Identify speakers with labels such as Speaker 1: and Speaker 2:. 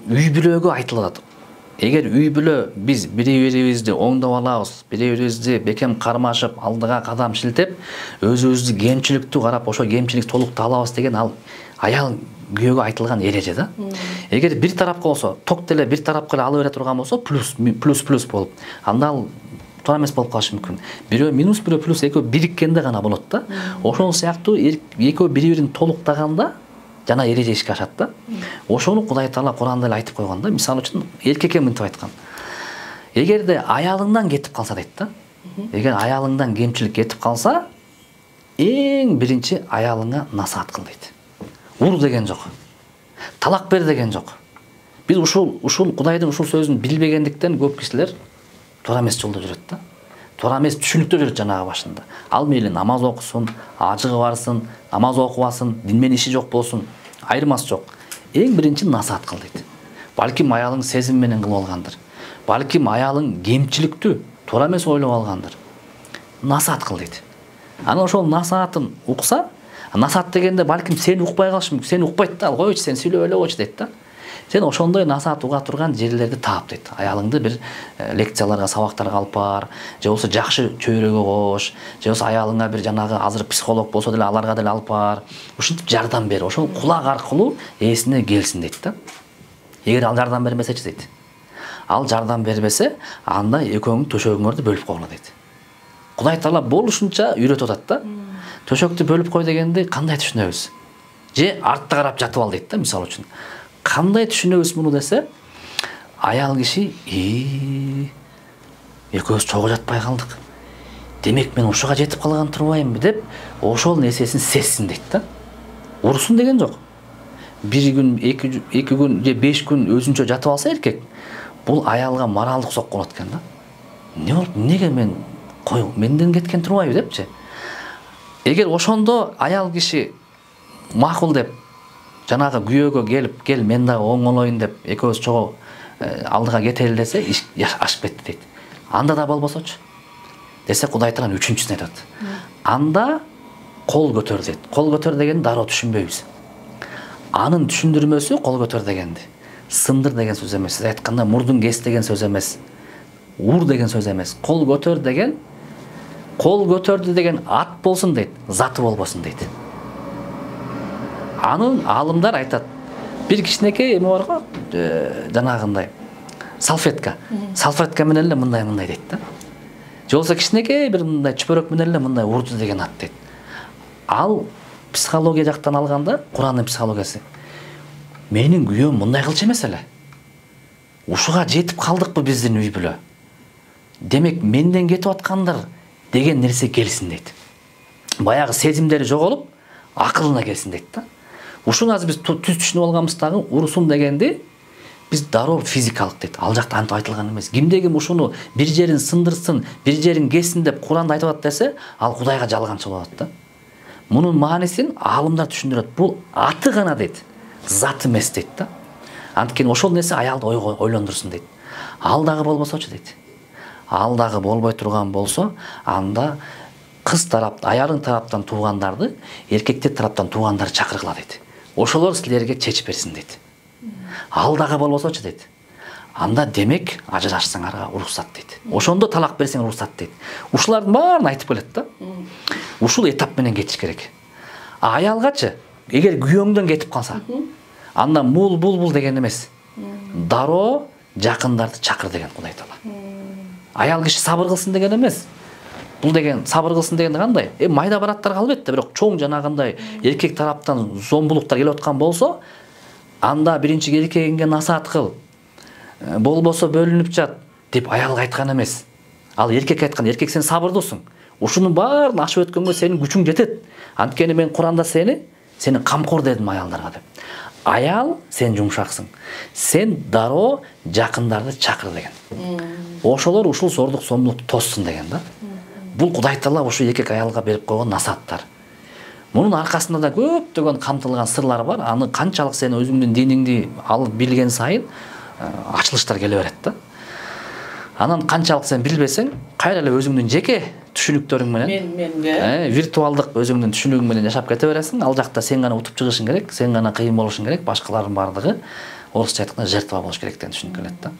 Speaker 1: үй бүлөгө айтылат. Эгер үй бүлө биз бири-бирибизди оңдоп алабыз, бири-бирибизди бекем кармашып, алдыга кадам шилтеп, өзүбүздү кемчиликтүү карап, ошо кемчиликти толуктап алабыз деген ал аял күйөөгө айтылган эреже да. Эгер бир тарапка болсо, ток деле бир тарапка эле алып бере турган болсо, плюс болуп, анда ал туура эмес болуп калышы мүмкүн. Бирөө минус, бирөө плюс, экөө бириккенде гана болот да. Ошол сыяктуу экөө бири-бирин толуктаганда жана эреже ишке ашат да. Ошону Кудай Таала Куранда эле айтып койгон да. Мисалы үчүн эркекке мынтип айткан. Эгерде аялыңдан кетип калса дейт да. Эгер аялыңдан кемчилик кетип калса, эң биринчи аялыңа насаат кыл дейт. Ур деген жок. Талак бер деген жок. Биз ушул Кудайдын ушул сөзүн билбегендиктен көп кишилер туура эмес жолдо жүрөт да. Туура эмес түшүнүктө жүрөт жанагы башында. Ал мейли намаз окусун, ажыгы барсын, намаз окубасын, дин менен иши жок болсун, айырмасы жок. Эң биринчи насаат кыл дейт. Балким аялың сезим менен кылып алгандыр. Балким аялың кемчиликтүү, туура эмес ойлоп алгандыр. Насаат кыл дейт. Анан ошол насаатын укса, насаат дегенде балким сени укпай калышы мүмкүн. Сени укпайт да, ал койчу, сен сүйлөп эле койчу дейт да. Сен ошондой насаат уга турган жерлерди таап дейт. Аялыңды бир лекцияларга, сабактарга алып бар, же болбосо жакшы чөйрөгө кош, же болбосо аялыңа бир жанагы азыр психолог болсо деле аларга деле алып бар. Ушинтип жардам бер. Ошол кулак аркылуу эсине келсин дейт да. Эгер ал жардам бермесечи дейт. Ал жардам бербесе, анда экөөңүн төшөгүңөрдү бөлүп койгула дейт. Кудай Таала болушунча үйрөтүп атат да. Төшөктү бөлүп кой дегенди кандай түшүнөбүз? Же артта карап жатып ал дейт да, мисалы үчүн. Кандай түшүнөбүз муну десе, аял киши экөөбүз чогуу жатпай калдык. Демек мен ушуга жетип калган турбаймынбы деп, ошол нерсесин сезсин дейт да. Урсун деген жок. Бир күн, эки күн же 5 күн өзүнчө жатып алса эркек, бул аялга моралдык сокку болот экен да. Не болуп, неге менден кеткен турбайбы депчи. Эгер ошондо аял киши макул деп жанагы күйөөгө келип, кел мен дагы оңолоюн деп экөөбүз чогуу алдыга кетели десе, иш ашып кетти дейт. Анда да болбосочу десе, Кудай Таала үчүнчүсүн айтат. Анда кол көтөр дейт. Кол көтөр деген дароо түшүнбөйбүз. Анын түшүндүрмөсү кол көтөр дегенди. Сындыр деген сөз эмес. Сиз айтканда мурдун кес деген сөз эмес. Ур деген сөз эмес. Кол көтөр деген, кол көтөрдү деген ат болсун дейт, заты болбосун дейт. Анын алымдар айтат. Бир кичинекей эме бар го, жанагындай салфетка. Салфетка менен эле мындай дейт да. Же болсо кичинекей бир мындай чүпөрөк менен эле мындай урду деген ат дейт. Ал психология жактан алганда, Курандын психологиясы. Менин күйөөм мындай кылчу эмес эле. Ушуга жетип калдыкпы биздин үй бүлө? Демек менден кетип аткандар деген нерсе келсин дейт. Баягы сезимдери жоголуп, акылына келсин дейт да. Ушуну азыр биз түшүнүп алганбыздагы урусун дегенди биз дароо физикалык дейт. Ал жакта антип айтылган эмес. Кимде ким ушуну бир жерин сындырсын, бир жерин кессин деп Куранда айтып атат десе, ал Кудайга жалганчы болот да. Мунун маанисин алымдар түшүндүрөт. Бул аты гана дейт, зат эмес дейт да. Анткени ошол нерсе аялды ойлондурсун дейт. Ал дагы болбосочу дейт. Ал дагы болбой турган болсо, анда кыз тарап, аялың тараптан туугандарды, эркектер тараптан туугандарды чакыргыла дейт. Ошолор силерге чечип берсин дейт. Ал дагы болбосочу дейт. Анда демек ажырашсаңарга уруксат дейт. Ошондо талак берсең уруксат дейт. Ушулардын баарын айтып келет да. Ушул этап менен кетиш керек. Аялгачы, эгер күйөөңдөн кетип калса, анда бул деген эмес. Дароо жакындарды чакыр деген Кудай Таала. Аял киши сабыр кылсын деген эмес. Бул деген сабыр кылсын дегенде кандай? Майда бараттар албетте, бирок чоң жанагындай эркек тараптан зомбулуктар келип аткан болсо, анда биринчи эркегиңге насаат кыл. Болбосо бөлүнүп жат деп аялга айткан эмес. Ал эркек айткан, эркек сен сабырдуусуң. Ушунун баарын ашып өткөнгө сенин күчүң жетет. Анткени мен Куранда сени камкор дедим аялдарга деп. Аял сен жумшаксың. Сен дароо жакындарды чакыр деген. Ошолор ушул зордук зомбулукту тоссун деген да. Бул Кудай Таала ушу эркек аялга берип койгон насааттар. Мунун аркасында да көптөгөн камтылган сырлар бар. Аны канчалык сен өзүңдүн диниңди алып билген сайын ачылыштар келе берет да. Анан канчалык сен билбесең, кайра эле өзүңдүн жеке түшүнүктөрүң менен,
Speaker 2: менге
Speaker 1: виртуалдык өзүңдүн түшүнүгүң менен жашап кете бересиң. Ал жакта сен гана утуп чыгышың керек, сен гана кыйын болушуң керек, башкалардын бардыгы орусча айтканда жертва болуш керек деген түшүнүк келет да.